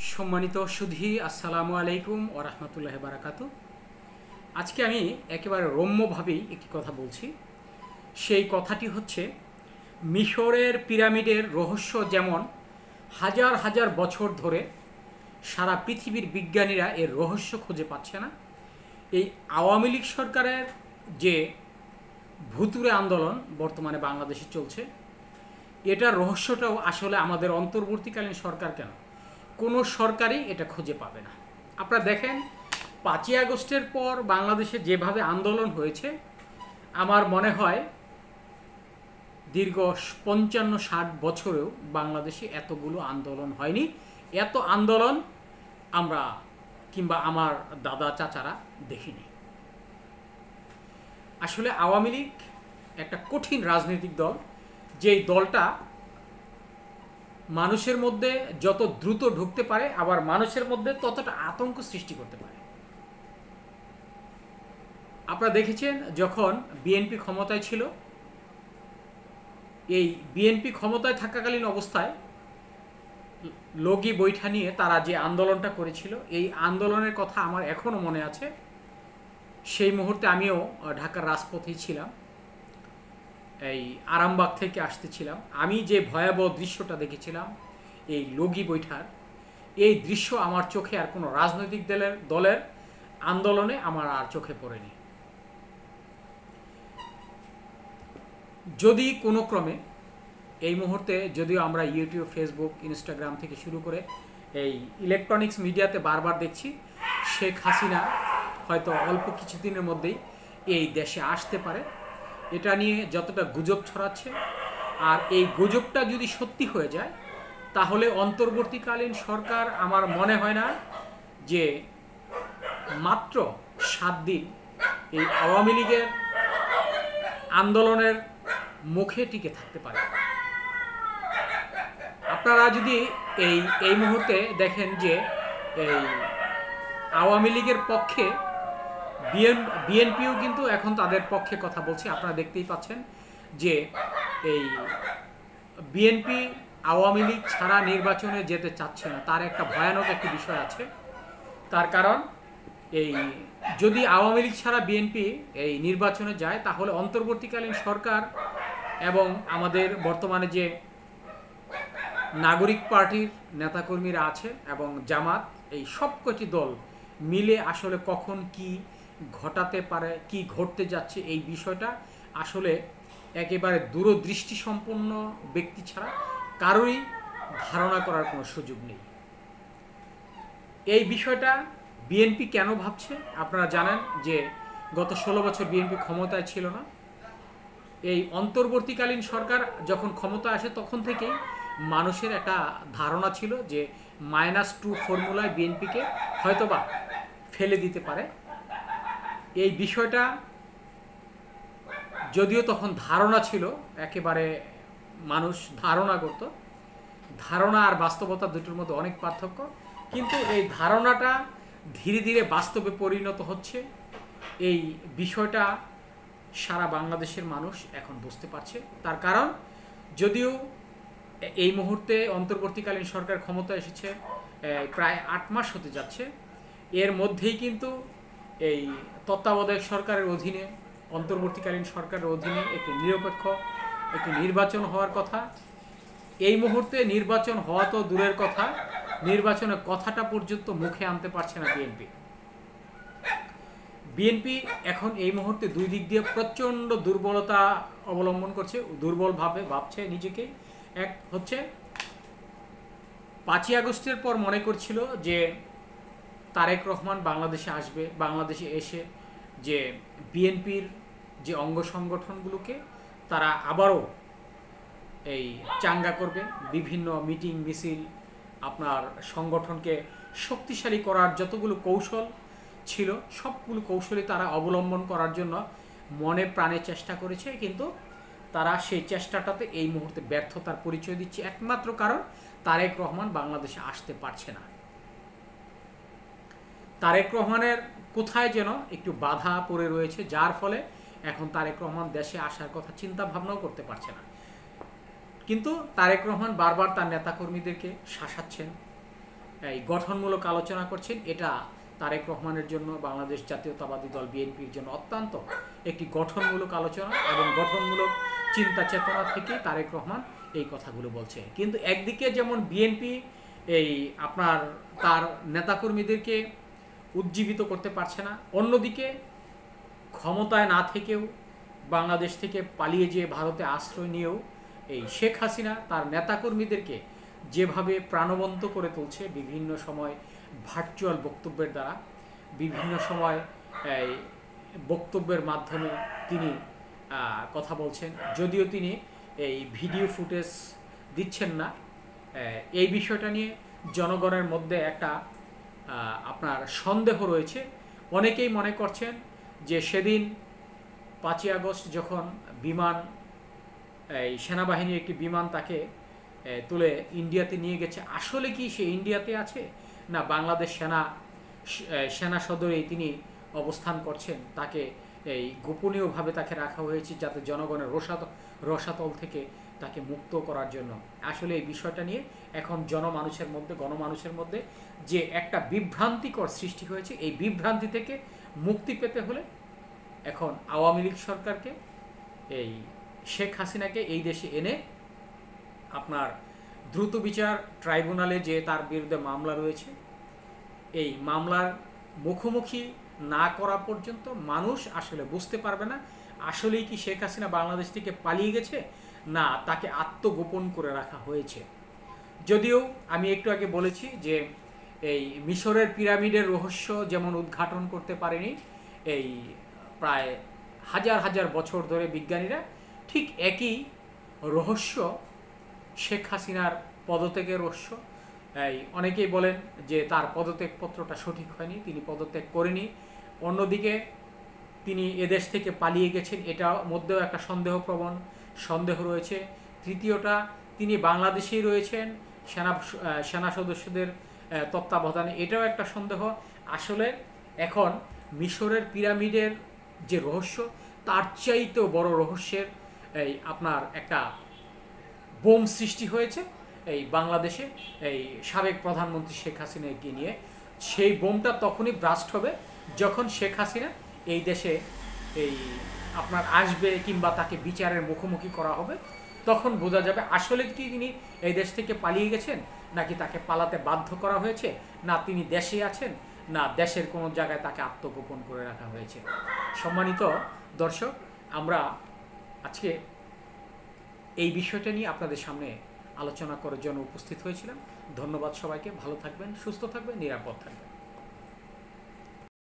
সম্মানিত সুধী, আসসালামু আলাইকুম ওয়া রাহমাতুল্লাহি ওয়া বারাকাতুহু। আজকে আমি একেবারে রম্যভাবেই একটি কথা বলছি। সেই কথাটি হচ্ছে, মিশরের পিরামিডের রহস্য যেমন হাজার হাজার বছর ধরে সারা পৃথিবীর বিজ্ঞানীরা এর রহস্য খুঁজে পাচ্ছে না, এই আওয়ামী লীগ সরকারের যে ভুতুড়ে আন্দোলন বর্তমানে বাংলাদেশে চলছে, এটার রহস্যটাও আসলে আমাদের অন্তর্বর্তীকালীন সরকার কেন, কোনো সরকারই এটা খুঁজে পাবে না। আপনারা দেখেন, 5ই আগস্টের পর বাংলাদেশে যেভাবে আন্দোলন হয়েছে, আমার মনে হয় দীর্ঘ 55-60 বছরেও বাংলাদেশে এতগুলো আন্দোলন হয়নি। এত আন্দোলন আমরা কিংবা আমার দাদা চাচারা দেখিনি। আসলে আওয়ামী লীগ একটা কঠিন রাজনৈতিক দল, যেই দলটা মানুষের মধ্যে যত দ্রুত ঢুকতে পারে, আবার মানুষের মধ্যে ততটা আতঙ্ক সৃষ্টি করতে পারে। আপনারা দেখেছেন, যখন বিএনপি ক্ষমতায় ছিল, এই বিএনপি ক্ষমতায় থাকাকালীন অবস্থায় লগি বৈঠা নিয়ে তারা যে আন্দোলনটা করেছিল, এই আন্দোলনের কথা আমার এখনও মনে আছে। সেই মুহূর্তে আমিও ঢাকার রাজপথেই ছিলাম, এই আরামবাগ থেকে আসতেছিলাম। আমি যে ভয়াবহ দৃশ্যটা দেখেছিলাম এই লগি বৈঠার, এই দৃশ্য আমার চোখে আর কোনো রাজনৈতিক দলের আন্দোলনে আমার আর চোখে পড়েনি। যদি কোনো ক্রমে এই মুহূর্তে, যদিও আমরা ইউটিউব, ফেসবুক, ইনস্টাগ্রাম থেকে শুরু করে এই ইলেকট্রনিক্স মিডিয়াতে বারবার দেখছি, শেখ হাসিনা হয়তো অল্প কিছুদিনের মধ্যেই এই দেশে আসতে পারে, এটা নিয়ে যতটা গুজব ছড়াচ্ছে, আর এই গুজবটা যদি সত্যি হয়ে যায়, তাহলে অন্তর্বর্তীকালীন সরকার, আমার মনে হয় না যে মাত্র 7 দিন এই আওয়ামী লীগের আন্দোলনের মুখে টিকে থাকতে পারে। আপনারা যদি এই মুহূর্তে দেখেন যে এই আওয়ামী লীগের পক্ষে বিএনপিও কিন্তু এখন তাদের পক্ষে কথা বলছে। আপনারা দেখতেই পাচ্ছেন যে এই বিএনপি আওয়ামী লীগ ছাড়া নির্বাচনে যেতে চাচ্ছে না। তার একটা ভয়ানক একটি বিষয় আছে। তার কারণ, এই যদি আওয়ামী লীগ ছাড়া বিএনপি এই নির্বাচনে যায়, তাহলে অন্তর্বর্তীকালীন সরকার এবং আমাদের বর্তমানে যে নাগরিক পার্টির নেতাকর্মীরা আছে এবং জামাত, এই সবকটি দল মিলে আসলে কখন কি ঘটাতে পারে, কি ঘটতে যাচ্ছে, এই বিষয়টা আসলে একেবারে দূরদৃষ্টি সম্পন্ন ব্যক্তি ছাড়া কারোরই ধারণা করার কোনো সুযোগ নেই। এই বিষয়টা বিএনপি কেন ভাবছে? আপনারা জানেন যে গত 16 বছর বিএনপি ক্ষমতায় ছিল না। এই অন্তর্বর্তীকালীন সরকার যখন ক্ষমতা আসে, তখন থেকেই মানুষের একটা ধারণা ছিল যে -2 ফর্মুলায় বিএনপিকে হয়তোবা ফেলে দিতে পারে। এই বিষয়টা যদিও তখন ধারণা ছিল, একেবারে মানুষ ধারণা করত, ধারণা আর বাস্তবতা দুটোর মধ্যে অনেক পার্থক্য, কিন্তু এই ধারণাটা ধীরে ধীরে বাস্তবে পরিণত হচ্ছে। এই বিষয়টা সারা বাংলাদেশের মানুষ এখন বুঝতে পারছে। তার কারণ, যদিও এই মুহূর্তে অন্তর্বর্তীকালীন সরকার ক্ষমতা এসেছে প্রায় 8 মাস হতে যাচ্ছে, এর মধ্যেই কিন্তু এই তত্ত্বাবধায়ক সরকারের অধীনে, অন্তর্বর্তীকালীন সরকারের অধীনে একটি নিরপেক্ষ একটি নির্বাচন হওয়ার কথা। এই মুহূর্তে নির্বাচন হওয়া তো দূরের কথা, নির্বাচনের কথাটা পর্যন্ত মুখে আনতে পারছে না বিএনপি এখন এই মুহূর্তে দুই দিক দিয়ে প্রচণ্ড দুর্বলতা অবলম্বন করছে, দুর্বলভাবে ভাবছে নিজেকে। এক হচ্ছে, 5ই আগস্টের পর মনে করছিল যে তারেক রহমান বাংলাদেশে আসবে, বাংলাদেশে এসে যে বিএনপির যে অঙ্গ সংগঠনগুলোকে তারা আবারও এই চাঙ্গা করবে, বিভিন্ন মিটিং মিছিল, আপনার সংগঠনকে শক্তিশালী করার যতগুলো কৌশল ছিল, সবগুলো কৌশলই তারা অবলম্বন করার জন্য মনে প্রাণে চেষ্টা করেছে, কিন্তু তারা সেই চেষ্টাটাতে এই মুহূর্তে ব্যর্থতার পরিচয় দিচ্ছে। একমাত্র কারণ, তারেক রহমান বাংলাদেশে আসতে পারছে না। তারেক রহমানের কোথায় যেন একটু বাধা পড়ে রয়েছে, যার ফলে এখন তারেক রহমান দেশে আসার কথা চিন্তা ভাবনাও করতে পারছে না। কিন্তু তারেক রহমান বারবার তার নেতাকর্মীদেরকে শাসাচ্ছেন, এই গঠনমূলক আলোচনা করছেন, এটা তারেক রহমানের জন্য, বাংলাদেশ জাতীয়তাবাদী দল বিএনপির জন্য অত্যন্ত একটি গঠনমূলক আলোচনা এবং গঠনমূলক চিন্তা চেতনা থেকে তারেক রহমান এই কথাগুলো বলছে। কিন্তু একদিকে যেমন বিএনপি এই আপনার তার নেতাকর্মীদেরকে উজ্জীবিত করতে পারছে না, অন্যদিকে ক্ষমতায় না থেকেও বাংলাদেশ থেকে পালিয়ে যেয়ে ভারতে আশ্রয় নিয়েও এই শেখ হাসিনা তার নেতাকর্মীদেরকে যেভাবে প্রাণবন্ত করে তুলছে বিভিন্ন সময় ভার্চুয়াল বক্তব্যের দ্বারা, বিভিন্ন সময় এই বক্তব্যের মাধ্যমে তিনি কথা বলছেন, যদিও তিনি এই ভিডিও ফুটেজ দিচ্ছেন না। এই বিষয়টা নিয়ে জনগণের মধ্যে একটা আপনার সন্দেহ রয়েছে। অনেকেই মনে করছেন যে সেদিন 5ই আগস্ট যখন বিমান, এই সেনাবাহিনীর একটি বিমান তাকে তুলে ইন্ডিয়াতে নিয়ে গেছে, আসলে কি সে ইন্ডিয়াতে আছে না বাংলাদেশ সেনা সদরেই তিনি অবস্থান করছেন, তাকে এই গোপনীয়ভাবে তাকে রাখা হয়েছে যাতে জনগণের রসাতল থেকে তাকে মুক্ত করার জন্য। আসলে এই বিষয়টা নিয়ে এখন গণমানুষের মধ্যে যে একটা বিভ্রান্তিকর সৃষ্টি হয়েছে, এই বিভ্রান্তি থেকে মুক্তি পেতে হলে এখন আওয়ামী লীগ সরকারকে, এই শেখ হাসিনাকে এই দেশে এনে আপনার দ্রুত বিচার ট্রাইব্যুনালে যে তার বিরুদ্ধে মামলা রয়েছে, এই মামলার মুখোমুখি না করা পর্যন্ত মানুষ আসলে বুঝতে পারবে না আসলেই কি শেখ হাসিনা বাংলাদেশ থেকে পালিয়ে গেছে না তাকে আত্মগোপন করে রাখা হয়েছে। যদিও আমি একটু আগে বলেছি যে এই মিশরের পিরামিডের রহস্য যেমন উদ্ঘাটন করতে পারেনি এই প্রায় হাজার হাজার বছর ধরে বিজ্ঞানীরা, ঠিক একই রহস্য শেখ হাসিনার পদত্যাগের রহস্য। এই অনেকেই বলেন যে তার পদত্যাগপত্রটা সঠিক হয়নি, তিনি পদত্যাগ করেনি। অন্যদিকে তিনি এদেশ থেকে পালিয়ে গেছেন, এটা মধ্যেও একটা সন্দেহ রয়েছে। তৃতীয়টা, তিনি বাংলাদেশেই রয়েছেন সেনা সদস্যদের তত্ত্বাবধানে, এটাও একটা সন্দেহ। আসলে এখন মিশরের পিরামিডের যে রহস্য, তার চাইতেও বড় রহস্যের এই আপনার একটা বোম সৃষ্টি হয়েছে এই বাংলাদেশে এই সাবেক প্রধানমন্ত্রী শেখ হাসিনাকে নিয়ে। সেই বোমটা তখনই ব্রাস্ট হবে যখন শেখ হাসিনা এই দেশে এই আপনার আসবে কিংবা তাকে বিচারের মুখোমুখি করা হবে, তখন বোঝা যাবে আসলে কি তিনি এই দেশ থেকে পালিয়ে গেছেন নাকি তাকে পালাতে বাধ্য করা হয়েছে, না তিনি দেশে আছেন না দেশের কোনো জায়গায় তাকে আত্মগোপন করে রাখা হয়েছে। সম্মানিত দর্শক, আমরা আজকে এই বিষয়টা নিয়ে আপনাদের সামনে আলোচনা করার জন্য উপস্থিত হয়েছিলাম। ধন্যবাদ সবাইকে। ভালো থাকবেন, সুস্থ থাকবেন, নিরাপদ থাকবেন।